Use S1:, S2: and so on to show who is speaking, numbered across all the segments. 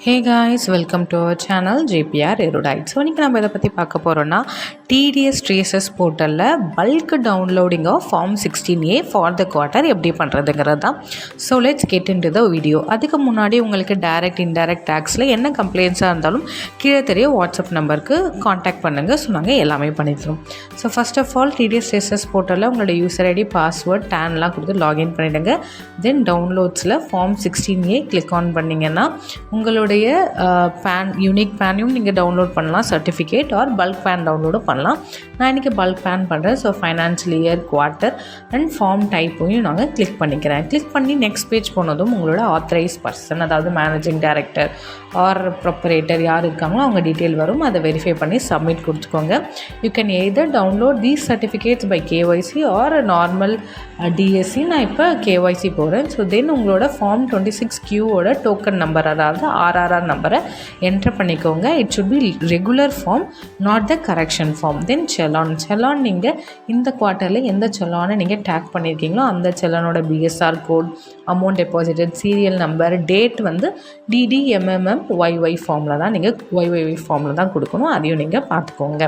S1: Hey guys, welcome to our channel JPR Erudite. So இன்றைக்கி நம்ம இதை பற்றி பார்க்க போகிறோன்னா TDS Traces போர்ட்டலில் bulk downloading of form 16A for the quarter எப்படி பண்ணுறதுங்கிறது தான். So let's get into the video. அதுக்கு முன்னாடி உங்களுக்கு டைரக்ட் இன்டைரக்ட் டேக்ஸில் என்ன கம்ப்ளைண்ட்ஸாக இருந்தாலும் கீழே தெரிய வாட்ஸ்அப் நம்பருக்கு காண்டாக்ட் பண்ணுங்கள். ஸோ நாங்கள் எல்லாமே பண்ணிடுறோம். So first of all TDS Traces போர்ட்டலில் உங்களோட யூசர் ஐடி பாஸ்வேர்ட் டேன்லாம் கொடுத்து லாகின் பண்ணிவிடுங்க. தென் டவுன்லோட்ஸில் ஃபார்ம் 16A கிளிக் ஆன் பண்ணிங்கன்னா உங்களோட பேன் யூனிக் பேனையும் நீங்கள் டவுன்லோட் பண்ணலாம், சர்டிஃபிகேட் ஆர் பல்க் பேன் டவுன்லோடும் பண்ணலாம். நான் இன்றைக்கி பல்க் பேன் பண்ணுறேன். So financial year, quarter and form டைப்பையும் நாங்கள் கிளிக் பண்ணிக்கிறேன். கிளிக் பண்ணி நெக்ஸ்ட் பேஜ் போனதும் உங்களோட ஆத்தரைஸ் பர்சன், அதாவது மேனேஜிங் டைரக்டர் ஆர் ப்ரொப்பரேட்டர் யார் இருக்காங்களோ அவங்க டீட்டெயில் வரும். அதை வெரிஃபை பண்ணி சப்மிட் கொடுத்துக்கோங்க. You can either download these certificates by KYC or normal DSC. நான் இப்போ KYC போகிறேன். ஸோ தென் உங்களோட ஃபார்ம் 26Qவோட டோக்கன் நம்பர், அதாவது RRR நம்பரை என்டர் பண்ணிக்கோங்க. It should be regular form, not the correction form. Then challan நீங்கள் இந்த குவார்ட்டரில் எந்த செலானை நீங்கள் டேக் பண்ணியிருக்கீங்களோ அந்த செலானோட BSR code, amount deposited, serial number, date வந்து DDMMMYY ஃபார்மில் தான் நீங்கள் YYY ஃபார்மில் தான் கொடுக்கணும். அதையும் நீங்கள் பார்த்துக்கோங்க.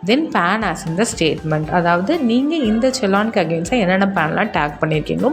S1: தென் பேன் ஆஸ் இந்த ஸ்டேட்மெண்ட், அதாவது நீங்கள் இந்த செலானுக்கு அகெயின்ஸ்டாக என்னென்ன பேன்லாம் டேக் பண்ணியிருக்கீங்களோ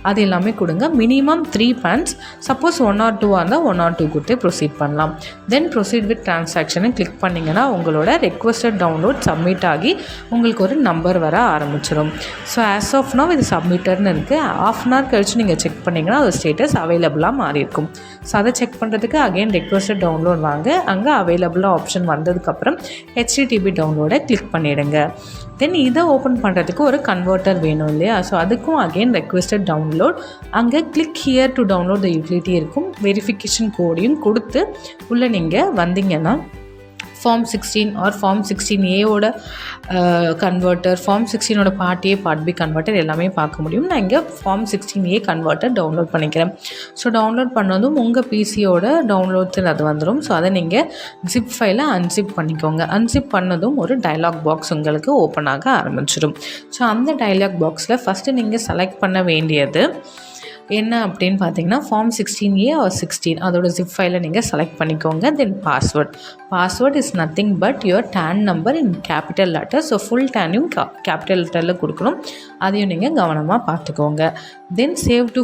S1: அது எல்லாமே கொடுங்க. மினிமம் 3 பேன்ஸ், சப்போஸ் 1 or 2 இருந்தால் 1 or 2 கொடுத்து ப்ரொசீட் பண்ணலாம். தென் ப்ரொசீட் வித் ட்ரான்சாக்ஷனை கிளிக் பண்ணிங்கன்னா உங்களோட ரெக்வஸ்டட் டவுன்லோட் சப்மிட் ஆகி உங்களுக்கு ஒரு நம்பர் வர ஆரம்பிச்சிடும். ஸோ ஆஸ் ஆஃப் நவ் இது சப்மிட்டர்னு இருக்குது. ½ hour கழிச்சு நீங்கள் செக் பண்ணிங்கன்னா அது ஸ்டேட்டஸ் அவைலபிளாக மாறி இருக்கும். ஸோ அதை செக் பண்ணுறதுக்கு அகெயின் ரெக்வஸ்டட் டவுன்லோட் வாங்க. அங்கே அவைலபிளாக ஆப்ஷன் வந்ததுக்கப்புறம் HTTP டவுன்லோடை கிளிக் பண்ணிவிடுங்க. தென் இதை ஓப்பன் பண்ணுறதுக்கு ஒரு கன்வெர்ட்டர் வேணும் இல்லையா? ஸோ அதுக்கும் அகெயின் ரெக்வஸ்டட் டவுன்லோட், அங்கே click here to download the utility verification. வெரிஃபிகேஷன் கோடையும் கொடுத்து உள்ளே நீங்கள் வந்தீங்கன்னா ஃபார்ம் 16 ஆர் ஃபார்ம் 16Aவோட கன்வெர்ட்டர், ஃபார்ம் 16ஓட part A, part B converter எல்லாமே பார்க்க முடியும். நான் இங்கே ஃபார்ம் 16A கன்வெர்ட்டர் டவுன்லோட் பண்ணிக்கிறேன். ஸோ டவுன்லோட் பண்ணதும் உங்கள் PCயோட டவுன்லோட்ஸில் அது வந்துடும். ஸோ அதை நீங்கள் ஜிப் ஃபைலை அன்சிப் பண்ணிக்கோங்க. அன்சிப் பண்ணதும் ஒரு டயலாக் பாக்ஸ் உங்களுக்கு ஓப்பன் ஆக ஆரம்பிச்சிடும். ஸோ அந்த டயலாக் பாக்ஸில் ஃபஸ்ட்டு நீங்கள் செலக்ட் பண்ண வேண்டியது என்ன அப்படின்னு பார்த்தீங்கன்னா ஃபார்ம் 16A ஆர் 16 அதோட ஜிப் ஃபைலை நீங்கள் செலக்ட் பண்ணிக்கோங்க. Then password is nothing but your TAN number in capital letter. So full டேனையும் கேபிட்டல் லெட்டரில் கொடுக்கணும். அதையும் நீங்கள் கவனமாக பார்த்துக்கோங்க. தென் சேவ் டு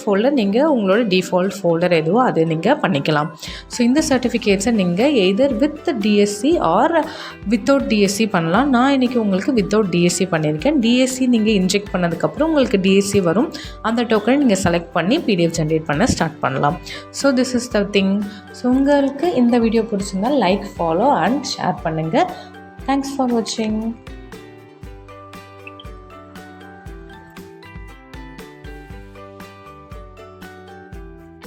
S1: ஃபோல்டர் நீங்கள் உங்களோட டிஃபால்ட் ஃபோல்டர் எதுவோ அது நீங்கள் பண்ணிக்கலாம். ஸோ இந்த சர்டிஃபிகேட்ஸை நீங்கள் either with DSC or without DSC பண்ணலாம். நான் இன்றைக்கி உங்களுக்கு வித்தவுட் DSC பண்ணியிருக்கேன். DSC நீங்கள் இன்ஜெக்ட் பண்ணதுக்கப்புறம் உங்களுக்கு DSC வரும். அந்த டோக்கனை நீங்கள் செலக்ட் பண்ணி PDF ஜென்ரேட் பண்ண ஸ்டார்ட் பண்ணலாம். So this is the thing. So உங்களுக்கு இந்த வீடியோ பிடிச்சிருந்தால் லைக், ஃபாலோ அண்ட் ஷேர் பண்ணுங்கள். தேங்க்ஸ் ஃபார் வாட்சிங்.